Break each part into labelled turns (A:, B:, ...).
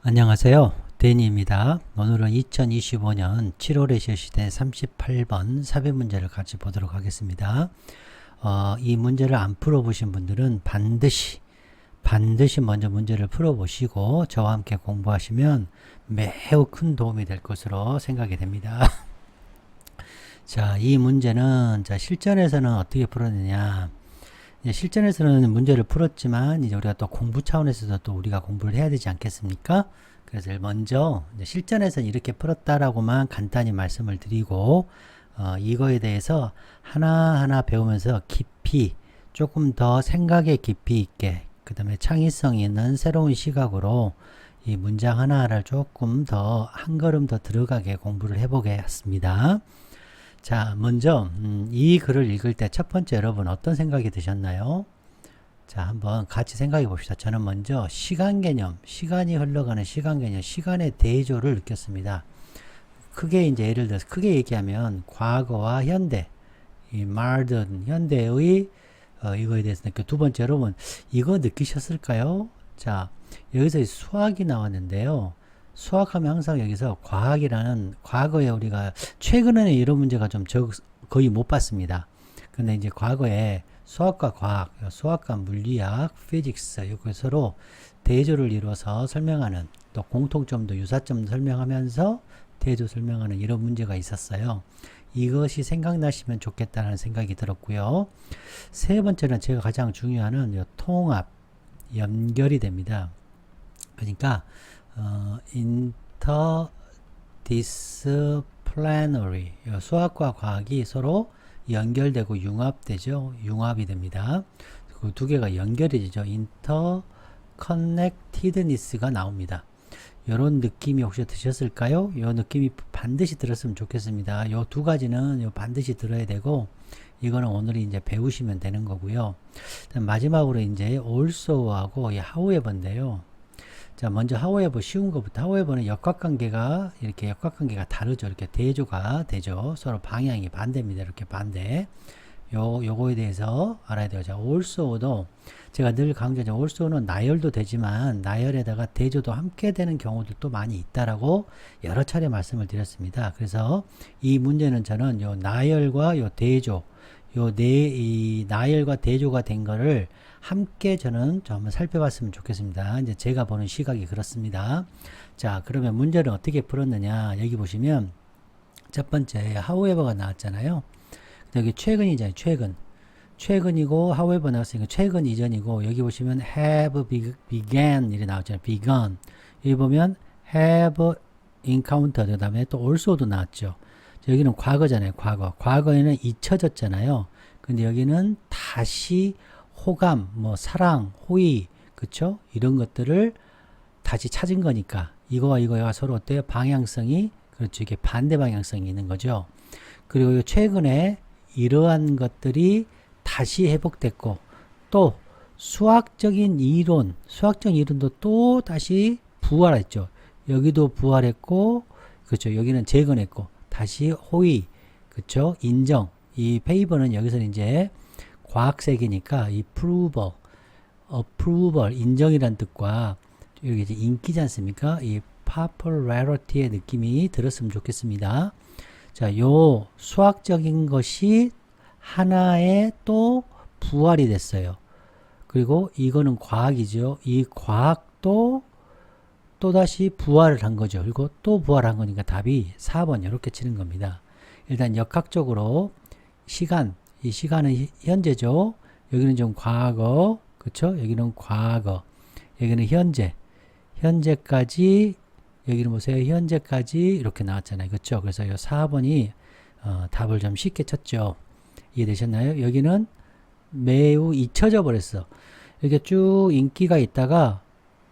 A: 안녕하세요. 데니입니다. 오늘은 2025년 7월에 실시된 38번 사배 문제를 같이 보도록 하겠습니다. 이 문제를 안 풀어보신 분들은 반드시 먼저 문제를 풀어보시고 저와 함께 공부하시면 매우 큰 도움이 될 것으로 생각이 됩니다. 자, 이 문제는 실전에서는 어떻게 풀었느냐. 실전에서는 문제를 풀었지만 이제 우리가 또 공부 차원에서도 또 우리가 공부를 해야 되지 않겠습니까? 그래서 먼저 실전에서는 이렇게 풀었다라고만 간단히 말씀을 드리고 이거에 대해서 하나하나 배우면서 깊이 조금 더 생각의 깊이 있게 그 다음에 창의성 있는 새로운 시각으로 이 문장 하나하나를 조금 더 한 걸음 더 들어가게 공부를 해보겠습니다. 자, 먼저 이 글을 읽을 때 첫 번째 여러분 어떤 생각이 드셨나요? 자, 한번 같이 생각해 봅시다. 저는 먼저 시간 개념, 시간이 흘러가는 시간 개념, 시간의 대조를 느꼈습니다. 크게 이제 예를 들어서 크게 얘기하면 과거와 현대, 이 modern, 현대의 이거에 대해서 느껴. 두 번째 여러분 이거 느끼셨을까요? 자, 여기서 수학이 나왔는데요. 수학하면 항상 여기서 과학이라는 과거에 우리가 최근에는 이런 문제가 좀 거의 못 봤습니다. 근데 이제 과거에 수학과 과학, 수학과 물리학, 피직스 이거 서로 대조를 이루어서 설명하는 또 공통점도 유사점도 설명하면서 대조 설명하는 이런 문제가 있었어요. 이것이 생각나시면 좋겠다는 생각이 들었고요. 세 번째는 제가 가장 중요한 통합, 연결이 됩니다. 그러니까 interdisciplinary 수학과 과학이 서로 연결되고 융합되죠. 융합이 됩니다. 그 두 개가 연결이 되죠. interconnectedness가 나옵니다. 이런 느낌이 혹시 드셨을까요? 이 느낌이 반드시 들었으면 좋겠습니다. 이 두 가지는 반드시 들어야 되고 이거는 오늘 이제 배우시면 되는 거고요. 마지막으로 이제 also하고 how에버인데요. 자, 먼저 하우에버 쉬운 것부터. 하우에버는 역학관계가 이렇게 역학관계가 다르죠. 이렇게 대조가 되죠. 서로 방향이 반대입니다. 이렇게 반대. 요거에 대해서 알아야 돼요. 자, also도 제가 늘 강조하죠. also는 나열도 되지만 나열에다가 대조도 함께 되는 경우들도 많이 있다라고 여러 차례 말씀을 드렸습니다. 그래서 이 문제는 저는 요 나열과 요 대조, 이 나열과 대조가 된 거를 함께 저는 좀 한번 살펴봤으면 좋겠습니다. 이제 제가 보는 시각이 그렇습니다. 자, 그러면 문제를 어떻게 풀었느냐. 여기 보시면 첫 번째 however가 나왔잖아요. 여기 최근이잖아요. 최근이고 however 나왔으니까 최근 이전이고 여기 보시면 have began 이렇게 나왔잖아요. begun. 여기 보면 have encountered 그 다음에 또 also도 나왔죠. 여기는 과거잖아요. 과거에는 잊혀졌잖아요. 근데 여기는 다시 호감, 뭐 사랑, 호의, 그쵸? 이런 것들을 다시 찾은 거니까 이거와 이거가 서로 어때요? 방향성이 그렇죠. 이게 반대 방향성이 있는 거죠. 그리고 최근에 이러한 것들이 다시 회복됐고 또 수학적인 이론도 또 다시 부활했죠. 여기도 부활했고 그렇죠. 여기는 재건했고 다시 호의, 그렇죠? 인정. 이 페이버는 여기서는 이제 과학색이니까 이 approval, 인정이란 뜻과 여기 이제 인기지 않습니까? 이 popularity의 느낌이 들었으면 좋겠습니다. 자, 요 수학적인 것이 하나의 또 부활이 됐어요. 그리고 이거는 과학이죠. 이 과학도 또다시 부활을 한 거죠. 그리고 또 부활한 거니까 답이 4번 이렇게 치는 겁니다. 일단 역학적으로 이 시간은 현재죠. 여기는 좀 과거, 그쵸? 여기는 과거, 여기는 현재까지, 여기는 보세요. 현재까지 이렇게 나왔잖아요. 그쵸? 그래서 이 4번이 답을 좀 쉽게 쳤죠. 이해되셨나요? 여기는 매우 잊혀져 버렸어. 이렇게 쭉 인기가 있다가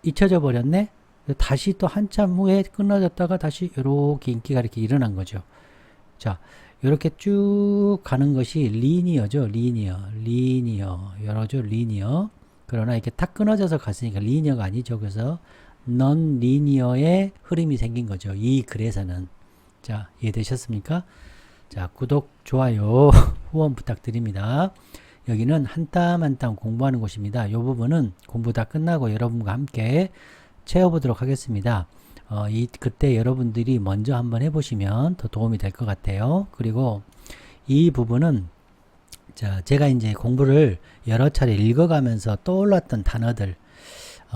A: 잊혀져 버렸네? 다시 또 한참 후에 끊어졌다가 다시 이렇게 인기가 이렇게 일어난 거죠. 자, 이렇게 쭉 가는 것이 리니어죠. 리니어. 그러나 이렇게 탁 끊어져서 갔으니까 리니어가 아니죠. 그래서 넌 리니어의 흐름이 생긴 거죠. 이 글에서는. 자, 이해되셨습니까? 자, 구독, 좋아요, 후원 부탁드립니다. 여기는 한 땀 한 땀 공부하는 곳입니다. 이 부분은 공부 다 끝나고 여러분과 함께 채워보도록 하겠습니다. 그때 여러분들이 먼저 한번 해보시면 더 도움이 될 것 같아요. 그리고 이 부분은 자, 제가 이제 공부를 여러 차례 읽어가면서 떠올랐던 단어들,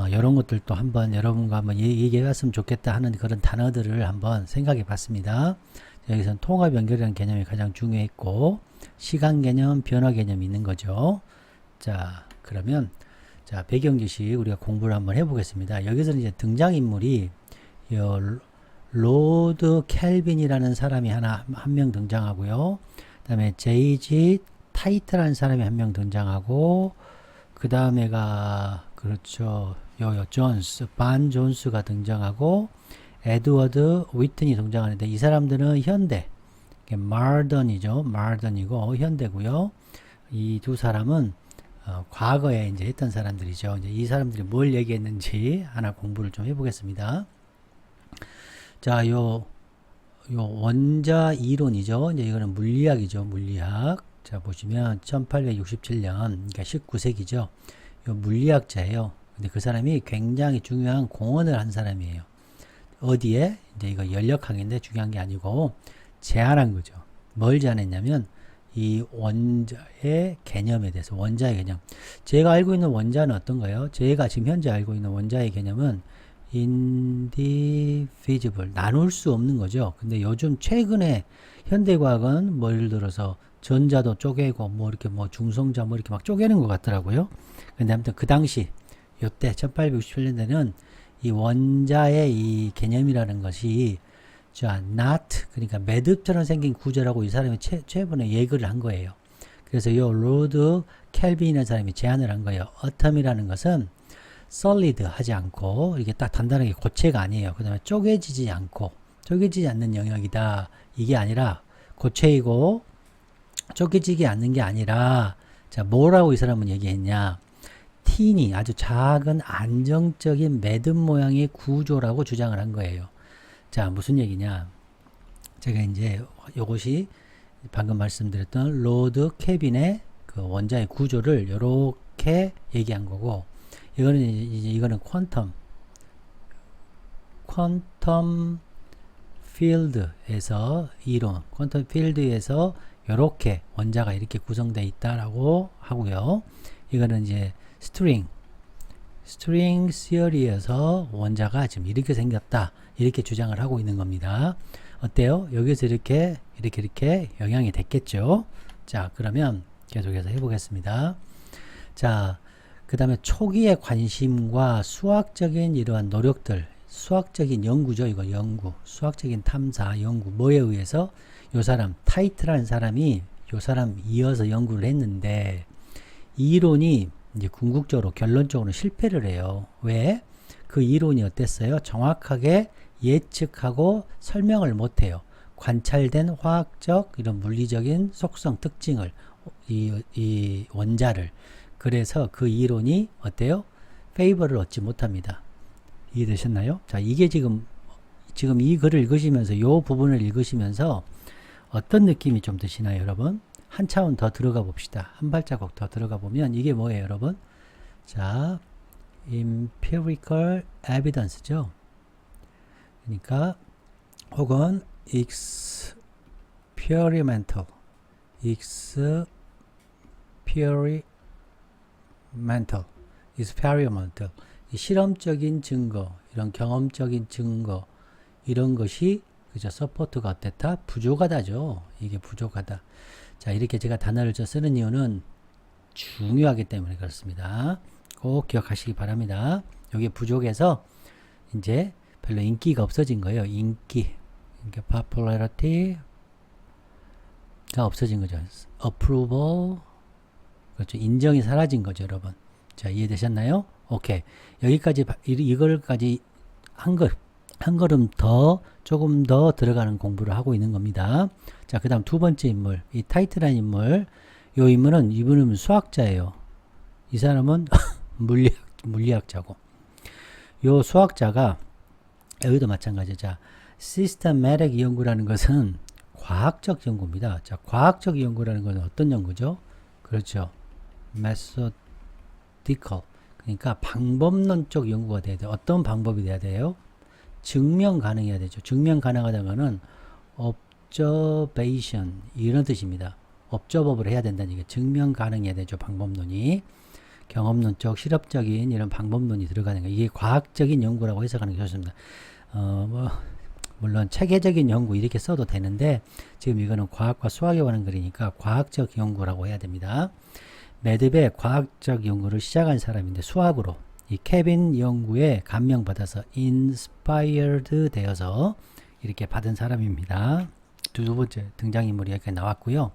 A: 이런 것들도 한번 여러분과 한번 얘기해 봤으면 좋겠다 하는 그런 단어들을 한번 생각해 봤습니다. 여기서는 통합 연결이라는 개념이 가장 중요했고, 시간 개념, 변화 개념이 있는 거죠. 자, 그러면, 자, 배경 지식 우리가 공부를 한번 해보겠습니다. 여기서는 이제 등장인물이, 로드 켈빈이라는 사람이 한 명 등장하고요. 그 다음에 제이지 타이트라는 사람이 한 명 등장하고, 그 다음에가, 그렇죠. 존스, 반 존스가 등장하고, 에드워드 위튼이 등장하는데, 이 사람들은 현대, 말던이고, 현대고요. 이 두 사람은, 과거에 이제 했던 사람들이죠. 이제 이 사람들이 뭘 얘기했는지 하나 공부를 좀 해보겠습니다. 자, 요 원자 이론이죠. 이제 이거는 물리학이죠. 물리학. 자, 보시면 1867년, 그러니까 19세기죠. 요 물리학자예요. 근데 그 사람이 굉장히 중요한 공헌을 한 사람이에요. 어디에? 이제 이거 연력학인데 중요한 게 아니고 제안한 거죠. 뭘 제안했냐면 이 원자의 개념에 대해서, 원자의 개념. 제가 알고 있는 원자는 어떤가요? 제가 지금 현재 알고 있는 원자의 개념은 indivisible, 나눌 수 없는 거죠. 근데 요즘 최근에 현대과학은 뭐 예를 들어서 전자도 쪼개고 뭐 이렇게 뭐 중성자 뭐 이렇게 막 쪼개는 것 같더라고요. 근데 아무튼 그 당시 요때 1867년대는 이 원자의 이 개념이라는 것이 자, not, 그러니까 매듭처럼 생긴 구조라고 이 사람이 최근에 얘기를 한 거예요. 그래서 요 로드 켈빈이라는 사람이 제안을 한 거예요. 어텀이라는 것은 solid 하지 않고 이게 딱 단단하게 고체가 아니에요. 그 다음에 쪼개지지 않는 영역이다. 이게 아니라 고체이고 쪼개지지 않는 게 아니라, 자, 뭐라고 이 사람은 얘기했냐. 티니, 아주 작은 안정적인 매듭 모양의 구조라고 주장을 한 거예요. 자, 무슨 얘기냐. 제가 이제 요것이 방금 말씀드렸던 로드 케빈의 그 원자의 구조를 요렇게 얘기한 거고, 이거는 퀀텀 필드에서 이론, 퀀텀 필드에서 요렇게 원자가 이렇게 구성되어 있다라고 하고요. 이거는 이제 스트링 시어리에서 원자가 지금 이렇게 생겼다, 이렇게 주장을 하고 있는 겁니다. 어때요? 여기서 이렇게 영향이 됐겠죠. 자, 그러면 계속해서 해보겠습니다. 자, 그 다음에 초기의 관심과 수학적인 이러한 노력들, 수학적인 연구죠. 이거 수학적인 탐사, 연구, 뭐에 의해서 요 사람, 타이트라는 사람이 요 사람 이어서 연구를 했는데, 이론이 이제 궁극적으로 결론적으로 실패를 해요. 왜? 그 이론이 어땠어요? 정확하게 예측하고 설명을 못해요. 관찰된 화학적 이런 물리적인 속성 특징을, 이 원자를. 그래서 그 이론이 어때요? 페이버를 얻지 못합니다. 이해되셨나요? 자, 이게 지금 이 글을 읽으시면서, 요 부분을 읽으시면서 어떤 느낌이 좀 드시나요, 여러분? 한 차원 더 들어가 봅시다. 한 발자국 더 들어가 보면 이게 뭐예요, 여러분? 자, empirical evidence죠. 그러니까 혹은 experimental 이 실험적인 증거, 이런 경험적인 증거, 이런 것이 그죠, 서포트가 어땠다? 부족하다죠. 이게 부족하다. 자, 이렇게 제가 단어를 쓰는 이유는 중요하기 때문에 그렇습니다. 꼭 기억하시기 바랍니다. 여기 부족해서 이제 별로 인기가 없어진 거예요. 그러니까 popularity가 없어진 거죠. approval, 그렇죠. 인정이 사라진 거죠, 여러분. 자, 이해되셨나요? 오케이. 여기까지, 이걸까지 한 걸음 더, 조금 더 들어가는 공부를 하고 있는 겁니다. 자, 그 다음 두 번째 인물, 이 타이트란 인물, 이분은 수학자예요. 이 사람은 물리학자고. 요 수학자가, 여기도 마찬가지죠. 자, 시스템매틱 연구라는 것은 과학적 연구입니다. 자, 과학적 연구라는 것은 어떤 연구죠? 그렇죠. 메소디컬. 그러니까 방법론 쪽 연구가 돼야 돼요. 어떤 방법이 돼야 돼요? 증명 가능해야 되죠. 증명 가능하다는 거는 observation 이런 뜻입니다. observe를 해야 된다는 얘기예요. 증명 가능해야 되죠. 방법론이. 경험론 쪽 실험적인 이런 방법론이 들어가는 거예요. 이게 과학적인 연구라고 해석하는 게 좋습니다. 물론 체계적인 연구 이렇게 써도 되는데 지금 이거는 과학과 수학에 관한 글이니까 과학적 연구라고 해야 됩니다. 매듭의 과학적 연구를 시작한 사람인데 수학으로 이 케빈 연구에 감명받아서 inspired 되어서 이렇게 받은 사람입니다. 두 번째 등장인물이 이렇게 나왔고요.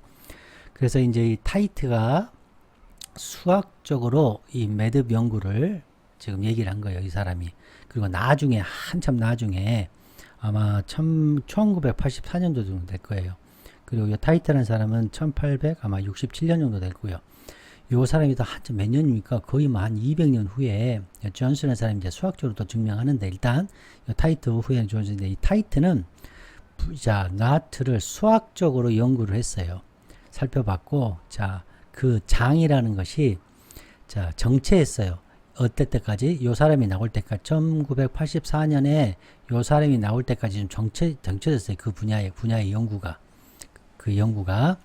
A: 그래서 이제 이 타이트가 수학적으로 이 매듭 연구를 지금 얘기를 한 거예요. 이 사람이. 그리고 나중에 한참 나중에 아마 1984년도 정도 될 거예요. 그리고 이 타이트라는 사람은 1800 아마 67년 정도 될 거고요. 요 사람이 또 한참 몇 년입니까? 거의 뭐 한 200년 후에 존슨이라는 사람이 이제 수학적으로 또 증명하는데 일단 이 타이트 후에는 존슨인데 이 타이트는 자 나트를 수학적으로 연구를 했어요. 살펴봤고 자 그 장이라는 것이 자 정체했어요. 어떨 때까지? 요 사람이 나올 때까지 1984년에 요 사람이 나올 때까지 좀 정체됐어요. 그 분야의 연구가. 그 연구가.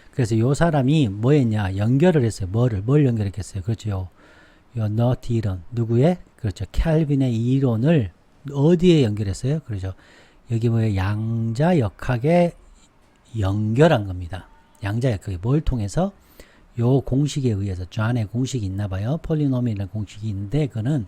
A: 그래서 요 사람이 뭐 했냐? 연결을 했어요. 뭘 연결했겠어요? 그렇죠. 요 너트 이론. 누구의? 그렇죠. 켈빈의 이론을 어디에 연결했어요? 그렇죠. 여기 뭐예요? 양자역학에 연결한 겁니다. 양자역학이 뭘 통해서? 요 공식에 의해서 존의 공식이 있나 봐요. 폴리노미널 공식이 있는데 그거는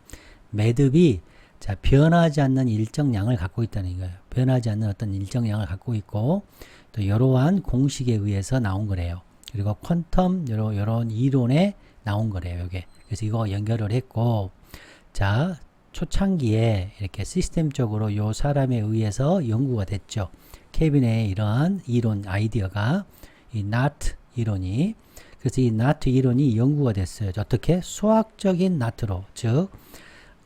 A: 매듭이 자 변하지 않는 일정량을 갖고 있다는 거예요. 변하지 않는 어떤 일정량을 갖고 있고 또 이러한 공식에 의해서 나온 거래요. 그리고 퀀텀 요런 이론에 나온 거래요. 요게. 그래서 이거 연결을 했고 자 초창기에 이렇게 시스템적으로 요 사람에 의해서 연구가 됐죠. 케빈의 이러한 이론 아이디어가 이 나트 이론이 그래서 이 나트 이론이 연구가 됐어요. 어떻게? 수학적인 나트로 즉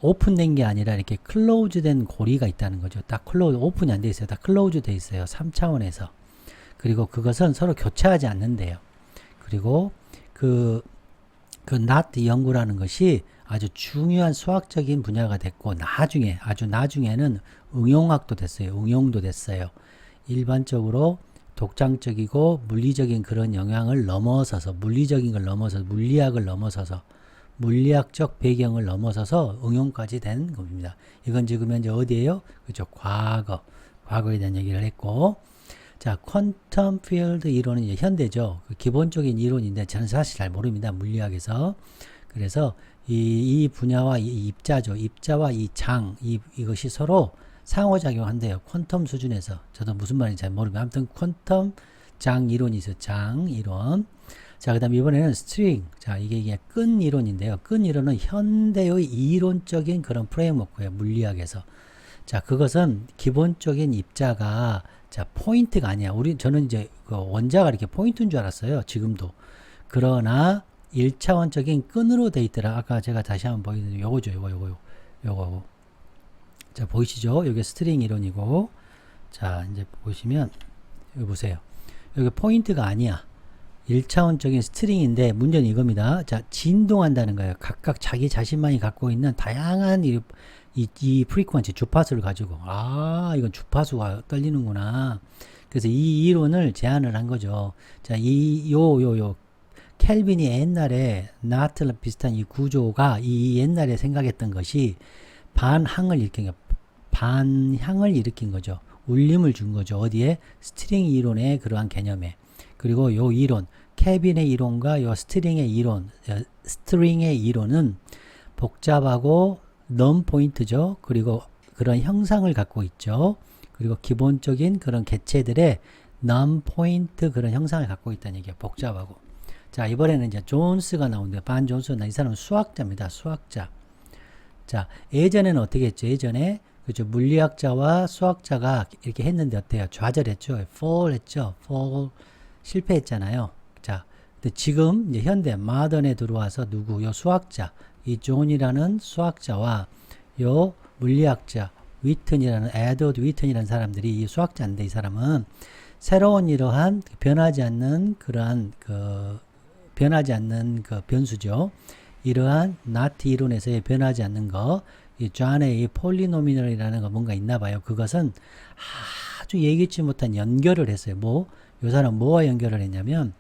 A: 오픈된 게 아니라 이렇게 클로즈된 고리가 있다는 거죠. 딱 오픈이 안 돼 있어요. 다 클로즈 돼 있어요. 3차원에서. 그리고 그것은 서로 교차하지 않는데요. 그리고 그 나트 연구라는 것이 아주 중요한 수학적인 분야가 됐고 아주 나중에는 응용학도 됐어요. 응용도 됐어요. 일반적으로 독창적이고 물리적인 그런 영향을 넘어서서 물리적인 걸 넘어서서 물리학을 넘어서서 물리학적 배경을 넘어서서 응용까지 된 겁니다. 이건 지금 현재 어디에요? 그렇죠. 과거에 대한 얘기를 했고 자 퀀텀 필드 이론은 이제 현대죠. 그 기본적인 이론인데 저는 사실 잘 모릅니다. 물리학에서. 그래서 이 분야와 이 입자죠. 입자와 이 장 이것이 서로 상호작용한대요. 퀀텀 수준에서. 저도 무슨 말인지 잘 모르겠어요. 아무튼 퀀텀 장 이론이 있어요. 장 이론. 자, 그 다음 이번에는 스트링. 자, 이게 끈 이론인데요. 끈 이론은 현대의 이론적인 그런 프레임워크예요. 물리학에서. 자, 그것은 기본적인 입자가 자, 포인트가 아니야. 저는 이제 그 원자가 이렇게 포인트인 줄 알았어요. 지금도. 그러나 1차원적인 끈으로 돼 있더라. 아까 제가 다시 한번 보여드리는 요거죠. 요거. 자, 보이시죠? 여기 스트링 이론이고. 자, 이제 보시면 여기 보세요. 여기 포인트가 아니야. 1차원적인 스트링인데 문제는 이겁니다. 자, 진동한다는 거예요. 각각 자기 자신만이 갖고 있는 다양한 이 프리퀀시 주파수를 가지고 이건 주파수가 떨리는구나. 그래서 이 이론을 제안을 한 거죠. 자, 켈빈이 옛날에 나트랑 비슷한 이 구조가 이 옛날에 생각했던 것이 반향을 일으킨 거죠. 울림을 준 거죠. 어디에? 스트링 이론의 그러한 개념에. 그리고 요 이론, 케빈의 이론과 요 스트링의 이론은 복잡하고 non 포인트죠. 그리고 그런 형상을 갖고 있죠. 그리고 기본적인 그런 개체들의 non 포인트 그런 형상을 갖고 있다는 얘기예요. 복잡하고. 자, 이번에는 이제 존스가 나오는데 반 존스는 이 사람은 수학자입니다. 수학자. 자, 예전에는 어떻게 했죠? 예전에 그죠 물리학자와 수학자가 이렇게 했는데 어때요? 좌절했죠. fall 했죠. fall 실패했잖아요. 자, 근데 지금 이제 현대 마던에 들어와서 요 수학자, 이 존이라는 수학자와 요 물리학자 에드워드 위튼이라는 사람들이 이 수학자인데 이 사람은 새로운 이러한 변하지 않는 그 변수죠. 이러한 나트 이론에서의 변하지 않는 거, 이 존의 이 폴리노미널이라는 거 뭔가 있나 봐요. 그것은 아주 예기치 못한 연결을 했어요. 뭐, 요 사람 뭐와 연결을 했냐면,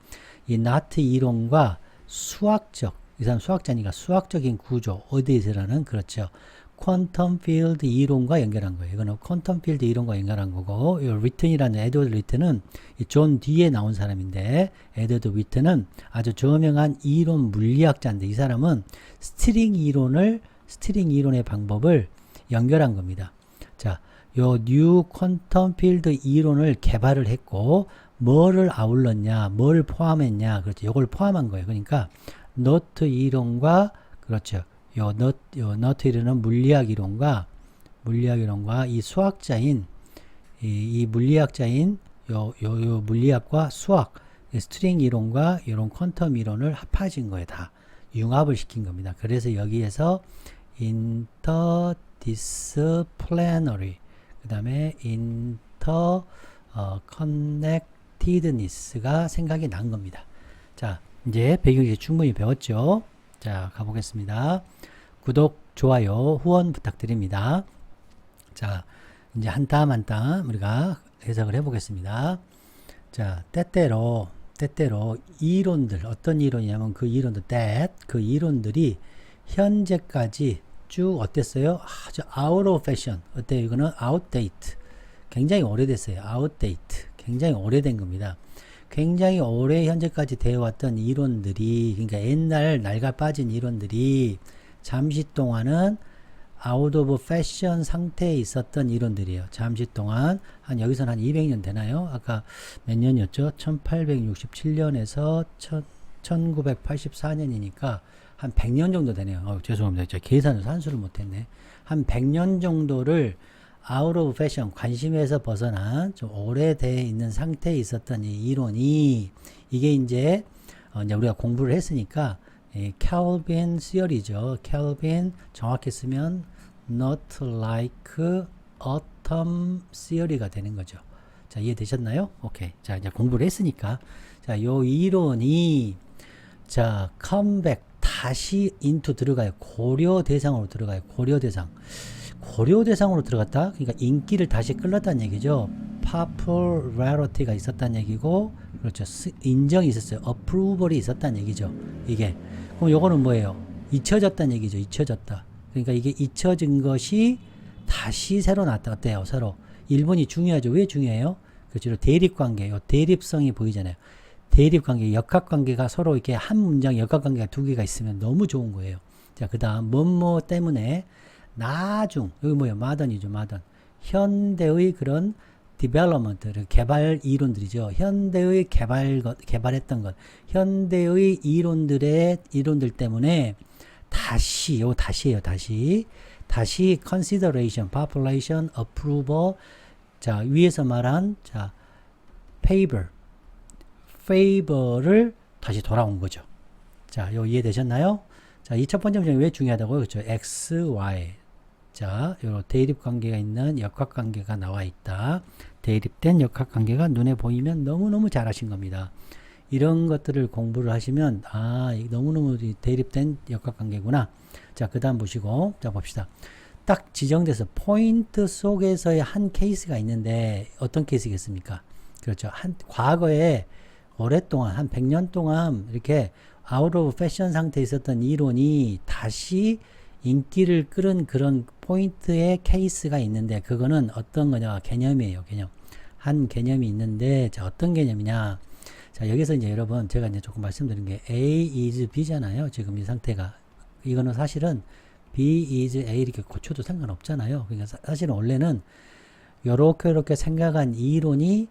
A: 이 나트 이론과 수학적, 이 사람 수학자니까 수학적인 구조, 어디에서라는, 그렇죠. 퀀텀 필드 이론과 연결한 거예요. 이거는 퀀텀 필드 이론과 연결한 거고, 이 리튼이라는 에드워드 리튼은 존 뒤에 나온 사람인데, 에드워드 리튼은 아주 저명한 이론 물리학자인데, 이 사람은 스트링 이론의 방법을 연결한 겁니다. 자, 요 뉴 퀀텀 필드 이론을 개발을 했고, 뭐를 아울렀냐, 뭘 포함했냐, 그렇죠. 요걸 포함한 거예요. 그러니까, 너트 이론과, 그렇죠. 요 너트 이론은 물리학 이론과 이 수학자인, 이 물리학자인, 요 물리학과 수학, 스트링 이론과 이런 퀀텀 이론을 합해진 거예요. 다. 융합을 시킨 겁니다. 그래서 여기에서 interdisciplinary, 그 다음에 connectedness가 생각이 난 겁니다. 자, 이제 배경이 충분히 배웠죠? 자, 가보겠습니다. 구독, 좋아요, 후원 부탁드립니다. 자, 이제 한 땀 한 땀 우리가 해석을 해보겠습니다. 자, 때때로 이론들, 어떤 이론이냐면 그 이론들, 그 이론들이 현재까지 쭉 어땠어요? 아주 out of fashion. 어때요? 이거는 outdate. 굉장히 오래됐어요. outdate. 굉장히 오래된 겁니다. 굉장히 오래 현재까지 되어왔던 이론들이, 그러니까 옛날 낡아 빠진 이론들이 잠시 동안은 out of fashion 상태에 있었던 이론들이에요. 잠시 동안, 여기서는 한 200년 되나요? 아까 몇 년이었죠? 1867년에서 1984년이니까 한 100년 정도 되네요. 죄송합니다. 제가 계산을 산수를 못했네. 한 100년 정도를 out of fashion, 관심에서 벗어난 좀 오래돼 있는 상태에 있었던 이 이론이, 이게 이제 우리가 공부를 했으니까 켈빈 시어리죠. 켈빈, 정확히 쓰면 not like atom theory가 되는 거죠. 자, 이해되셨나요? 오케이. 자, 이제 공부를 했으니까, 자, 요 이론이, 자, 컴백, 다시 into 들어가요. 고려 대상으로 들어가요. 고려 대상으로 들어갔다? 그러니까 인기를 다시 끌었다는 얘기죠. popularity가 있었다는 얘기고, 그렇죠. 인정이 있었어요. approval이 있었다는 얘기죠. 이게. 그럼 요거는 뭐예요? 잊혀졌다는 얘기죠. 잊혀졌다. 그러니까 이게 잊혀진 것이 다시 새로 나왔다. 어때요? 새로. 일본이 중요하죠. 왜 중요해요? 그렇죠. 대립관계. 요 대립성이 보이잖아요. 대립관계, 역학관계가 서로 이렇게 한 문장 역학관계가 두 개가 있으면 너무 좋은 거예요. 자, 그 다음, 뭐뭐 때문에 나중, 여기 뭐예요? 마던이죠, 마던. 현대의 그런 디벨롭먼트, 개발 이론들이죠. 현대의 개발했던 것. 현대의 이론들 때문에 다시 consideration, population, approval. 자, 위에서 말한, 자, favor를 다시 돌아온 거죠. 자, 요 이해되셨나요? 자, 이 첫 번째 문장이 왜 중요하다고요? 그렇죠. X, Y. 자, 요 대립관계가 있는 역학관계가 나와 있다. 대립된 역학관계가 눈에 보이면 너무너무 잘하신 겁니다. 이런 것들을 공부를 하시면, 너무너무 대립된 역학관계구나. 자, 그 다음 보시고, 자, 봅시다. 딱 지정돼서 포인트 속에서의 한 케이스가 있는데, 어떤 케이스겠습니까? 그렇죠. 과거에 오랫동안, 한 100년 동안 이렇게 out of fashion 상태에 있었던 이론이 다시 인기를 끌은 그런 포인트의 케이스가 있는데, 그거는 어떤 거냐? 개념이에요, 개념. 한 개념이 있는데, 자, 어떤 개념이냐? 자, 여기서 이제 여러분, 제가 이제 조금 말씀드린 게 A is B잖아요. 지금 이 상태가. 이거는 사실은 B is A 이렇게 고쳐도 상관없잖아요. 그러니까 사실은 원래는 요렇게 생각한 이론이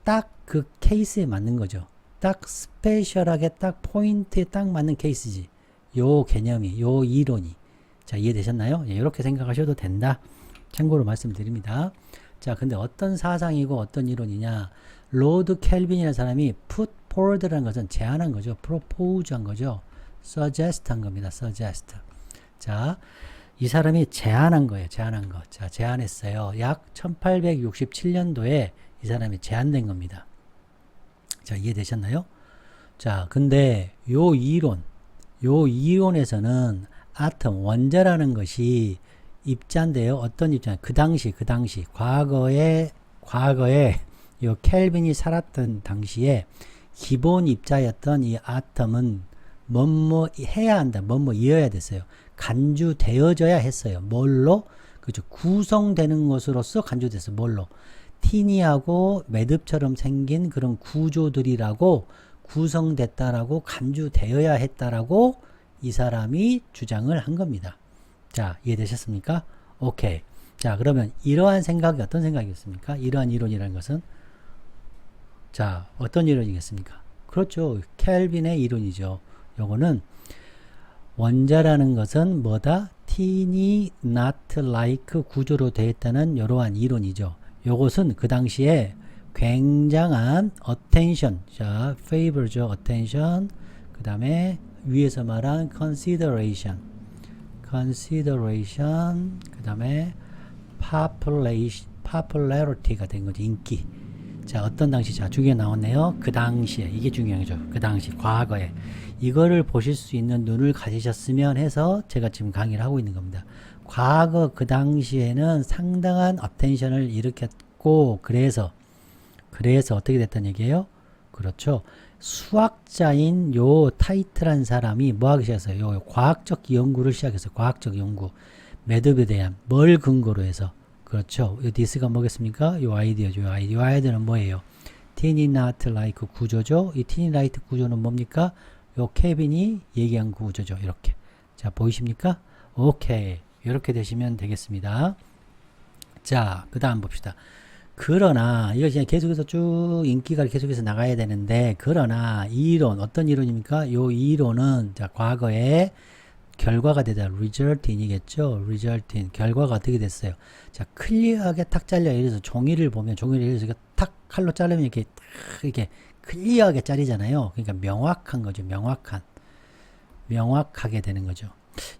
A: 딱 그 케이스에 맞는 거죠. 딱 스페셜하게 딱 포인트에 딱 맞는 케이스지. 요 개념이, 요 이론이. 자, 이해되셨나요? 이렇게 생각하셔도 된다. 참고로 말씀드립니다. 자, 근데 어떤 사상이고 어떤 이론이냐? 로드 켈빈이라는 사람이 put forward라는 것은 제안한 거죠. propose 한 거죠. suggest 한 겁니다. suggest. 자, 이 사람이 제안한 거예요. 제안한 거. 자, 제안했어요. 약 1867년도에 이 사람이 제안된 겁니다. 자, 이해되셨나요? 자, 근데 요 이론, 요 이론에서는 아톰, 원자라는 것이 입자인데요. 어떤 입자? 그 당시, 과거에 요 켈빈이 살았던 당시에 기본 입자였던 이 아톰은 뭐뭐 해야 한다, 뭐뭐 이어야 됐어요. 간주되어져야 했어요. 뭘로? 그죠. 구성되는 것으로서 간주됐어요. 뭘로? 티니하고 매듭처럼 생긴 그런 구조들이라고 구성됐다라고 간주되어야 했다라고 이 사람이 주장을 한 겁니다. 자, 이해되셨습니까? 오케이. 자, 그러면 이러한 생각이 어떤 생각이었습니까? 이러한 이론이라는 것은 자, 어떤 이론이겠습니까? 그렇죠. 켈빈의 이론이죠. 요거는 원자라는 것은 뭐다? teeny not like 구조로 되어 있다는 이러한 이론이죠. 요것은 그 당시에 굉장한 attention, 자, favor죠, attention, 그 다음에 위에서 말한 consideration, 그 다음에 popularity가 된 거죠. 인기. 자, 어떤 당시, 자, 중에 나왔네요. 그 당시에, 이게 중요하죠. 그 당시, 과거에. 이거를 보실 수 있는 눈을 가지셨으면 해서 제가 지금 강의를 하고 있는 겁니다. 과거 그 당시에는 상당한 어텐션을 일으켰고, 그래서 어떻게 됐다는 얘기예요? 그렇죠. 수학자인 요 타이트란 사람이 뭐 하기 시작했어요? 요 과학적 연구를 시작했어요. 과학적 연구. 매듭에 대한 뭘 근거로 해서. 그렇죠. 이 디스가 뭐겠습니까? 요 아이디어죠. 요 아이디어는 뭐예요? tiny not like 구조죠. 이 tiny not 구조는 뭡니까? 요 케빈이 얘기한 구조죠. 이렇게. 자, 보이십니까? 오케이. 이렇게 되시면 되겠습니다. 자, 그 다음 봅시다. 그러나 이거 그냥 계속해서 쭉 인기가 계속해서 나가야 되는데, 그러나 이 이론 어떤 이론입니까? 요 이론은 자, 과거에 결과가 되다 result in이겠죠. result in 결과가 어떻게 됐어요? 자, 클리어하게 탁 잘려. 예를 들어서 종이를 보면 종이를 예를 들어서 탁 칼로 자르면 이렇게 클리어하게 자르잖아요. 그러니까 명확한 거죠. 명확하게 되는 거죠.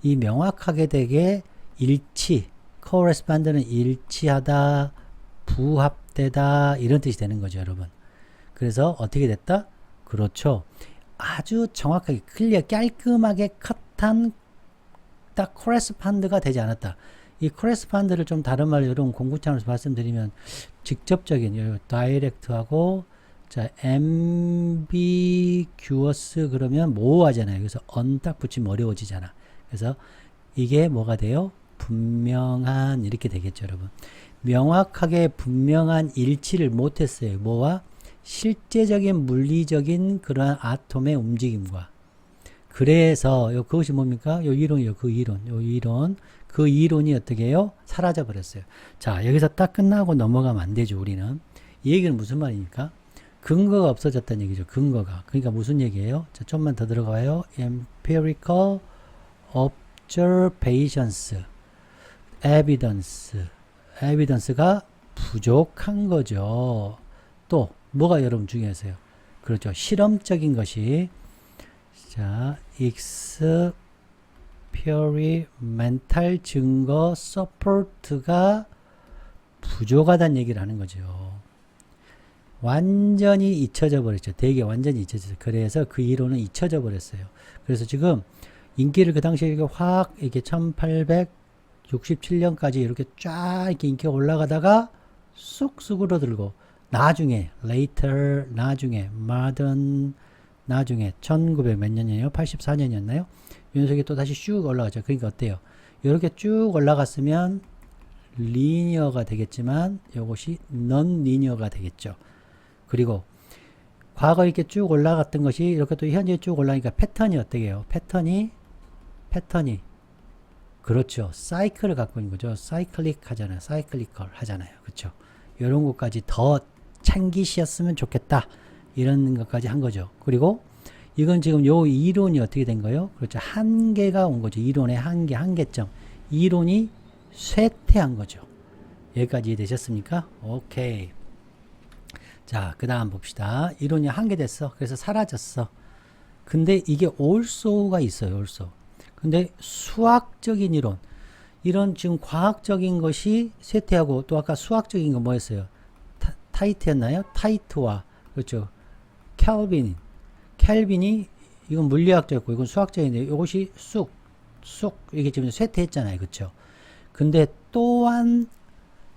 A: 이 명확하게 되게 일치, correspond는 일치하다, 부합되다 이런 뜻이 되는 거죠, 여러분. 그래서 어떻게 됐다? 그렇죠. 아주 정확하게 클리어, 깔끔하게 컷한 딱 correspond가 되지 않았다. 이 correspond를 좀 다른 말로 여러분 공부 차원에서 말씀드리면 직접적인 direct하고 자 ambiguous 그러면 모호하잖아요. 그래서 on 딱 붙이면 어려워지잖아. 그래서 이게 뭐가 돼요? 분명한 이렇게 되겠죠, 여러분. 명확하게 분명한 일치를 못했어요. 뭐와? 실제적인 물리적인 그러한 아톰의 움직임과. 그래서 그것이 뭡니까? 요 이론이요. 그 이론이 어떻게 해요? 사라져 버렸어요. 자, 여기서 딱 끝나고 넘어가면 안 되죠, 우리는. 이 얘기는 무슨 말입니까? 근거가 없어졌다는 얘기죠. 근거가. 그러니까 무슨 얘기예요? 자, 좀만 더 들어가요. empirical observations, evidence가 부족한 거죠. 또 뭐가 여러분 중요하세요? 그렇죠. 실험적인 것이 자, experimental 증거 support가 부족하다는 얘기를 하는 거죠. 완전히 잊혀져 버렸죠. 되게 완전히 잊혀졌어요. 그래서 그 이론은 잊혀져 버렸어요. 그래서 지금 인기를 그 당시에 이렇게 1867년까지 이렇게 쫙 이렇게 인기가 올라가다가 쑥 수그러들고 나중에 modern 나중에 1900 몇 년이에요? 84년이었나요? 윤석이 또 다시 쭉 올라가죠. 그러니까 어때요? 이렇게 쭉 올라갔으면 리니어가 되겠지만 이것이 non 리니어가 되겠죠. 그리고 과거 이렇게 쭉 올라갔던 것이 이렇게 또 현재 쭉 올라가니까 패턴이 어떻게 해요? 패턴이 그렇죠. 사이클을 갖고 있는 거죠. 사이클릭 하잖아요. 그렇죠. 이런 것까지 더 챙기셨으면 좋겠다. 이런 것까지 한 거죠. 그리고 이건 지금 요 이론이 어떻게 된 거예요? 그렇죠. 한계가 온 거죠. 이론의 한계점. 이론이 쇠퇴한 거죠. 여기까지 이해되셨습니까? 오케이. 자, 그 다음 봅시다. 이론이 한계됐어. 그래서 사라졌어. 근데 이게 also가 있어요. also. 근데 수학적인 이런 지금 과학적인 것이 쇠퇴하고 또 아까 수학적인 건 뭐였어요? 타이트였나요? 타이트와 그렇죠. 켈빈이 이건 물리학적이고 이건 수학적인데 이것이 쑥 이게 지금 쇠퇴했잖아요. 그쵸? 근데 또한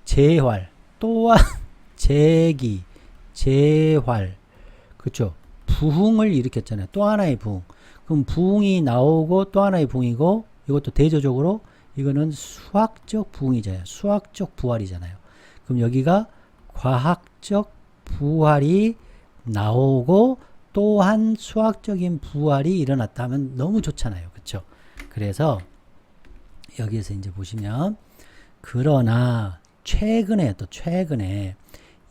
A: 재활, 또한 재기, 재활, 그쵸? 부흥을 일으켰잖아요. 또 하나의 부흥. 그럼 부흥이 나오고 또 하나의 부흥이고 이것도 대조적으로 이거는 수학적 부흥이잖아요. 수학적 부활이잖아요. 그럼 여기가 과학적 부활이 나오고 또한 수학적인 부활이 일어났다 하면 너무 좋잖아요. 그쵸? 그래서 여기에서 이제 보시면 그러나 최근에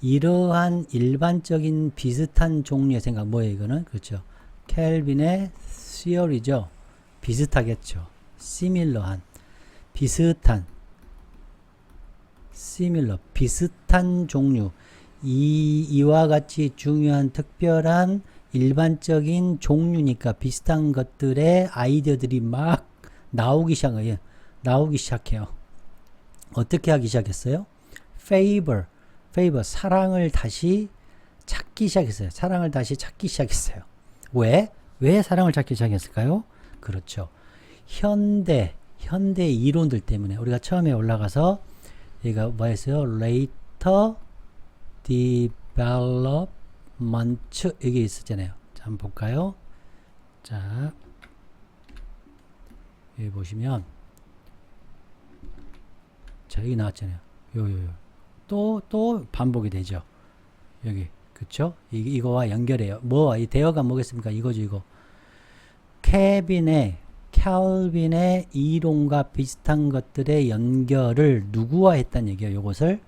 A: 이러한 일반적인 비슷한 종류의 생각 뭐예요 이거는? 그렇죠. 켈빈의 시어리죠. 비슷하겠죠. 시밀러한 비슷한 시밀러 비슷한 종류 이와 같이 중요한 특별한 일반적인 종류니까 비슷한 것들의 아이디어들이 막 나오기 시작해요. 어떻게 하기 시작했어요? favor 사랑을 다시 찾기 시작했어요. 왜 사랑을 찾기 시작했을까요? 그렇죠. 현대 이론들 때문에 우리가 처음에 올라가서 얘가 뭐였어요? later development 이게 있었잖아요. 자, 한번 볼까요? 자, 여기 보시면 자, 여기 나왔잖아요. 또 반복이 되죠. 여기 그쵸? 이거와 연결해요. 이 대어가 뭐겠습니까? 이거죠, 이거. 켈빈의 이론과 비슷한 것들의 연결을 누구와 했단 얘기예요. 요것을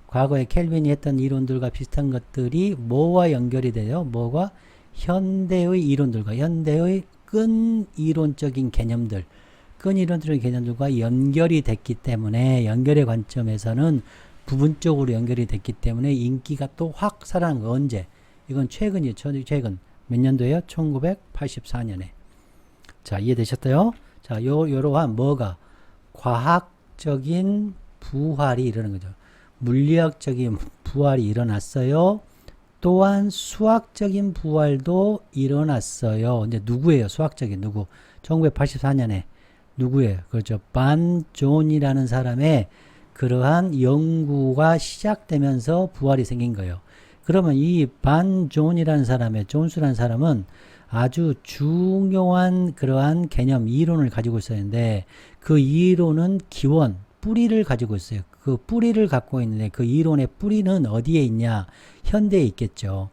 A: 과거에 켈빈이 했던 이론들과 비슷한 것들이 뭐와 연결이 돼요? 뭐가? 현대의 이론들과 현대의 끈 이론적인 개념들과 연결이 됐기 때문에 연결의 관점에서는 부분적으로 연결이 됐기 때문에 인기가 또 확 살아난 거 언제? 이건 최근이에요. 최근. 몇 년도에요? 1984년에. 자, 이해되셨어요? 자, 요러한 뭐가? 과학적인 부활이 일어나는 거죠. 물리학적인 부활이 일어났어요. 또한 수학적인 부활도 일어났어요. 근데 누구예요? 수학적인 누구? 1984년에 누구예요? 그렇죠. 반 존이라는 사람의 그러한 연구가 시작되면서 부활이 생긴 거예요. 그러면 이 반 존이라는 사람의 존스라는 사람은 아주 중요한 그러한 개념, 이론을 가지고 있었는데 그 이론은 기원, 뿌리를 가지고 있어요. 그 뿌리를 갖고 있는데 그 이론의 뿌리는 어디에 있냐? 현대에 있겠죠.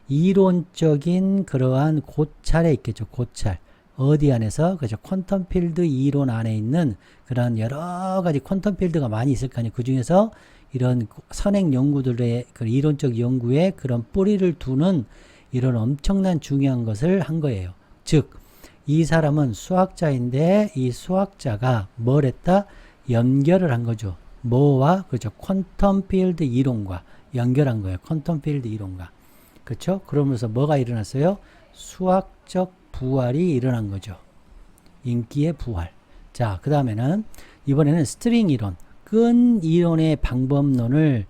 A: 이론적인 그러한 고찰에 있겠죠. 고찰. 어디 안에서? 그렇죠. 퀀텀 필드 이론 안에 있는 그런 여러 가지 퀀텀 필드가 많이 있을 거 아니에요. 그 중에서 이런 선행 연구들의 그 이론적 연구에 그런 뿌리를 두는 이런 엄청난 중요한 것을 한 거예요. 즉, 이 사람은 수학자인데 이 수학자가 뭘 했다? 연결을 한 거죠. 뭐와? 그렇죠. 퀀텀 필드 이론과 연결한 거예요. 퀀텀 필드 이론과. 그렇죠? 그러면서 뭐가 일어났어요? 수학적 부활이 일어난 거죠. 인기의 부활. 자, 그 다음에는 이번에는 스트링 이론, 끈 이론의 방법론을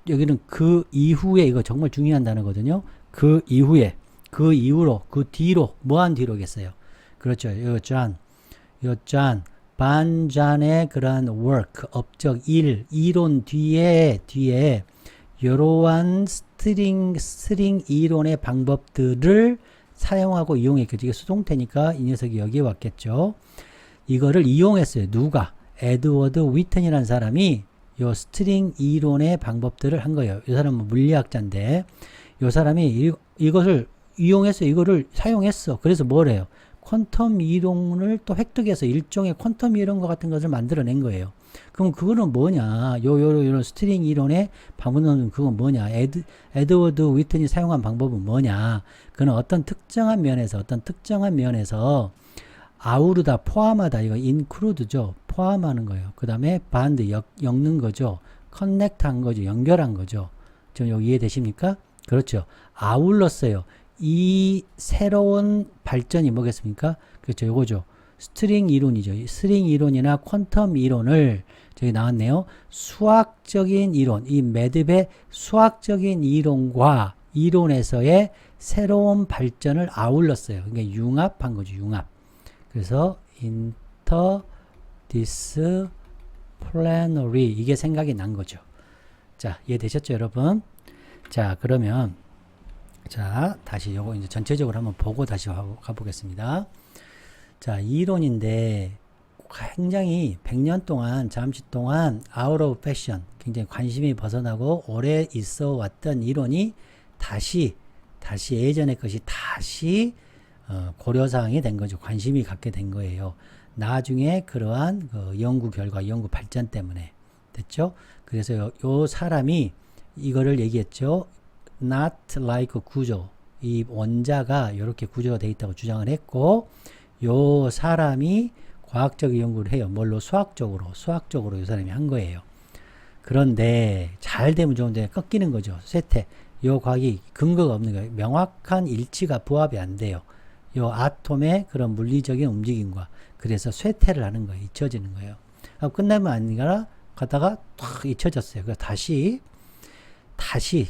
A: 여기는 그 이후에 이거 정말 중요한 단어거든요. 그 이후로, 그 뒤로, 뭐한 뒤로겠어요? 그렇죠. 반잔의 그러한 work, 업적, 이론 뒤에 이러한 스트링 이론의 방법들을 사용하고 이용했겠죠. 이게 수동태니까 이 녀석이 여기에 왔겠죠. 이거를 이용했어요. 누가? 에드워드 위튼이라는 사람이 요 스트링 이론의 방법들을 한 거예요. 이 사람은 물리학자인데 이 사람이 이것을 이용해서 이거를 사용했어. 그래서 뭐래요? 퀀텀 이론을 또 획득해서 일종의 퀀텀 이론과 같은 것을 만들어낸 거예요. 그럼 그거는 뭐냐? 요런 스트링 이론의 방법론은 그건 뭐냐? 에드워드 위튼이 사용한 방법은 뭐냐? 그는 어떤 특정한 면에서 아우르다, 포함하다, 이거 include죠. 포함하는 거예요. 그 다음에 bind, 엮는 거죠. connect 한 거죠. 연결한 거죠. 지금 여기 이해되십니까? 그렇죠. 아울렀어요. 이 새로운 발전이 뭐겠습니까? 그렇죠. 요거죠. 스트링 이론이죠. 스트링 이론이나 퀀텀 이론을 저기 나왔네요. 수학적인 이론, 이 매듭의 수학적인 이론과 이론에서의 새로운 발전을 아울렀어요. 그러니까 융합한 거죠. 융합. 그래서 interdisciplinary 이게 생각이 난 거죠. 자, 이해되셨죠, 여러분? 자, 그러면 자, 다시 요거 이제 전체적으로 한번 보고 다시 가보겠습니다. 자, 이론인데 굉장히 100년 동안 잠시 동안 out of fashion 굉장히 관심이 벗어나고 오래 있어 왔던 이론이 다시 예전의 것이 다시 고려사항이 된 거죠. 관심이 갖게 된 거예요. 나중에 그러한 그 연구 결과, 연구 발전 때문에 됐죠. 그래서 요 사람이 이거를 얘기했죠. Not like 구조. 이 원자가 이렇게 구조가 되어 있다고 주장을 했고, 요 사람이 과학적 연구를 해요. 뭘로? 수학적으로 이 사람이 한 거예요. 그런데 잘 되면 좋은데 꺾이는 거죠. 쇠퇴. 요 과학이 근거가 없는 거예요. 명확한 일치가 부합이 안 돼요. 요 아톰의 그런 물리적인 움직임과. 그래서 쇠퇴를 하는 거예요. 잊혀지는 거예요. 끝나면 아니라 가다가 탁 잊혀졌어요. 그래서 다시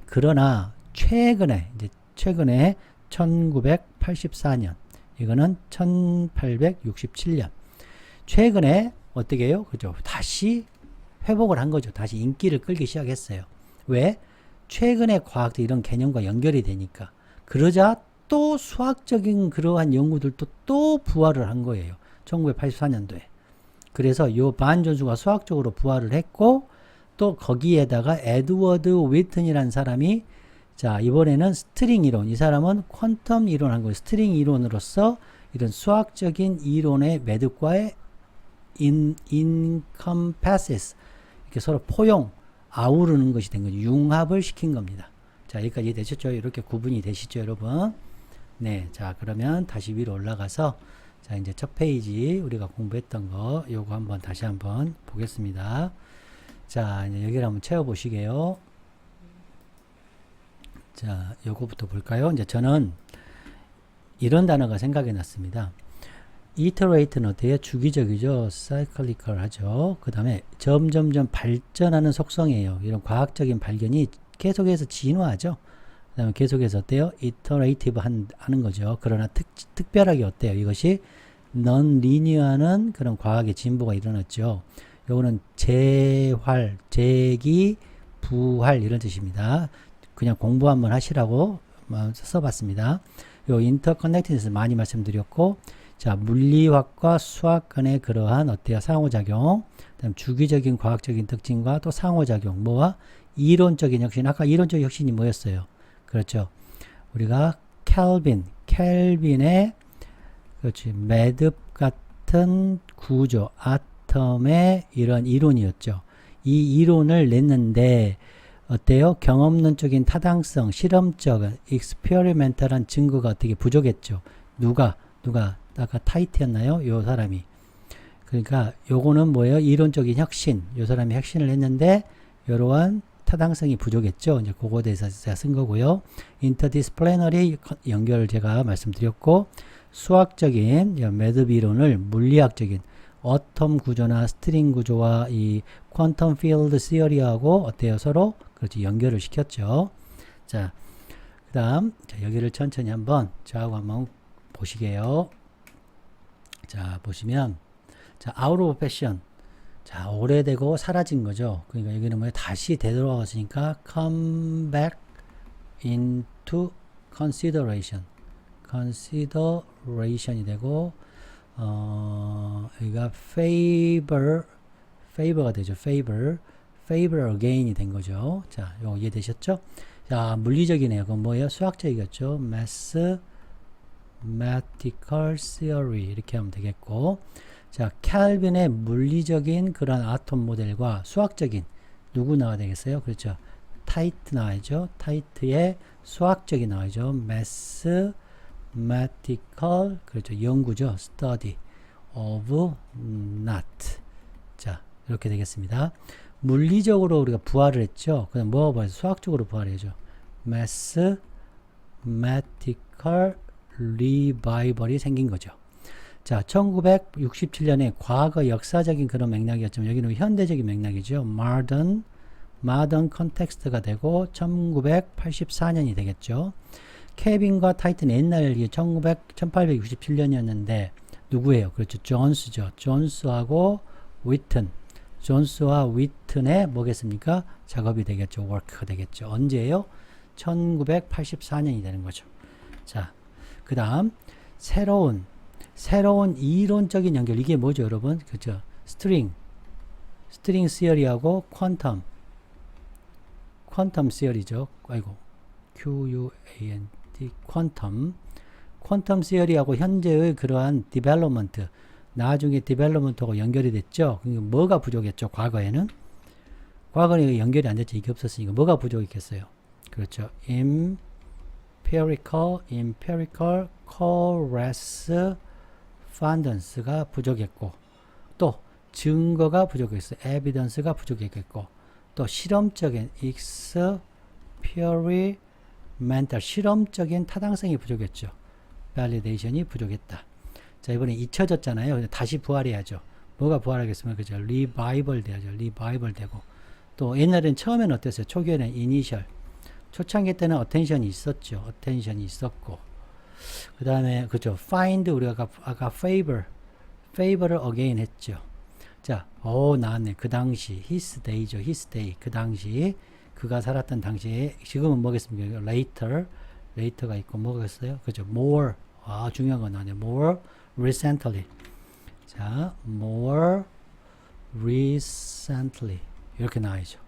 A: 그러나 최근에 1984년 이거는 1867년 최근에 어떻게 해요? 그죠? 다시 회복을 한 거죠. 다시 인기를 끌기 시작했어요. 왜? 최근에 과학도 이런 개념과 연결이 되니까. 그러자 또 수학적인 그러한 연구들도 또 부활을 한 거예요. 1984년도에. 그래서 요 반존수가 수학적으로 부활을 했고, 또 거기에다가 에드워드 위튼이라는 사람이 자, 이번에는 스트링 이론. 이 사람은 퀀텀 이론한 거예요. 스트링 이론으로서 이런 수학적인 이론의 매듭과의 encompasses 이렇게 서로 포용, 아우르는 것이 된 거죠. 융합을 시킨 겁니다. 자, 여기까지 되셨죠? 이렇게 구분이 되시죠, 여러분? 네, 자, 그러면 다시 위로 올라가서 자, 이제 첫 페이지 우리가 공부했던 거 요거 한번 다시 한번 보겠습니다. 자, 이제 여기를 한번 채워보시게요. 자, 요거부터 볼까요? 이제 저는 이런 단어가 생각이 났습니다. iterate는 어때요? 주기적이죠. cyclical 하죠. 그 다음에 점점점 발전하는 속성이에요. 이런 과학적인 발견이 계속해서 진화하죠. 그 다음에 계속해서 어때요? iterative 하는 거죠. 그러나 특별하게 어때요? 이것이 non-linear한 그런 과학의 진보가 일어났죠. 요거는 재활, 재기, 부활 이런 뜻입니다. 그냥 공부 한번 하시라고 써봤습니다. 요 인터커넥티드에서 많이 말씀드렸고, 자, 물리학과 수학 간의 그러한 어때요? 상호작용, 그다음 주기적인 과학적인 특징과 또 상호작용, 뭐와 이론적인 혁신. 아까 이론적 혁신이 뭐였어요? 그렇죠. 우리가 켈빈의 그렇지 매듭 같은 구조, 아톰의 이런 이론이었죠. 이 이론을 냈는데 어때요? 경험론적인 타당성, 실험적, 익스페리멘탈한 증거가 어떻게 부족했죠. 누가 아까 타이트였나요? 요 사람이. 그러니까 요거는 뭐예요? 이론적인 혁신. 요 사람이 혁신을 했는데 이러한 타당성이 부족했죠. 이제 그거에 대해서 제가 쓴 거고요. 인터디스플레너리 연결을 제가 말씀드렸고, 수학적인 매듭 이론을 물리학적인 어텀 구조나 스트링 구조와 이 퀀텀 필드 시어리하고 어때요? 서로 그렇지 연결을 시켰죠. 자, 그다음 자, 여기를 천천히 한번 저하고 한번 보시게요. 자, 보시면 자, out of fashion. 자, 오래되고 사라진 거죠. 그러니까 여기는 뭐예요? 다시 되돌아왔으니까 come back into consideration. consideration이 되고 여기가 favor가 되죠. favor again이 된 거죠. 자, 요거 이해되셨죠? 자, 물리적이네요. 그건 뭐예요? 수학적이겠죠. mathematical theory 이렇게 하면 되겠고, 자, 켈빈의 물리적인 그런 아톰 모델과 수학적인 누구 나와야 되겠어요? 그렇죠. 타이트 나와야죠. 타이트의 수학적이 나와야죠. mathematical 그렇죠. 연구죠. study of not. 자, 이렇게 되겠습니다. 물리적으로 우리가 부활을 했죠. 그냥 뭐가 부활해서 수학적으로 부활해야죠. mathematical revival이 생긴 거죠. 자, 1967년에 과거 역사적인 그런 맥락이었지만 여기는 현대적인 맥락이죠. modern context가 되고 1984년이 되겠죠. 케빈과 타이튼 옛날 1867년이었는데 누구예요? 그렇죠. 존스죠. 존스하고 위튼. 존스와 위튼의 뭐겠습니까? 작업이 되겠죠. 워크가 되겠죠. 언제예요? 1984년이 되는 거죠. 자, 그 다음 새로운 이론적인 연결. 이게 뭐죠, 여러분? 그렇죠. 스트링 시어리하고 퀀텀 시어리죠. 아이고, QUANT 퀀텀 시어리하고 현재의 그러한 디벨롭먼트, 나중에 디벨롭먼트하고 연결이 됐죠. 그러니까 뭐가 부족했죠? 과거에는 연결이 안 됐죠. 이게 없었으니까 뭐가 부족했겠어요? 그렇죠. empirical correspondence가 부족했고, 또 증거가 부족했어요. evidence가 부족했겠고, 또 실험적인 experimental 실험적인 타당성이 부족했죠. validation이 부족했다. 자, 이번에 잊혀졌잖아요. 다시 부활해야죠. 뭐가 부활하겠으면 그죠? revival 돼야죠. revival 되고, 또 옛날엔 처음에는 어땠어요? 초기에는 initial, 초창기 때는 attention이 있었죠. attention이 있었고, 그 다음에 그죠? find, 우리가 아까 favor를 again 했죠. 자, 나왔네. 그 당시 his day죠. his day. 그 당시 그가 살았던 당시에, 지금은 뭐겠습니까? later가 있고 뭐겠어요? 그죠? more. 중요한 거 나왔네. more recently. 자, more recently. 이렇게 나와야죠.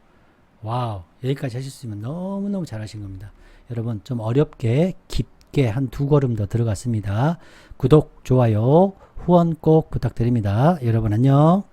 A: 와우. 여기까지 하실 수 있으면 너무너무 잘하신 겁니다. 여러분, 좀 어렵게 깊게 한 2걸음 더 들어갔습니다. 구독, 좋아요, 후원 꼭 부탁드립니다. 여러분 안녕.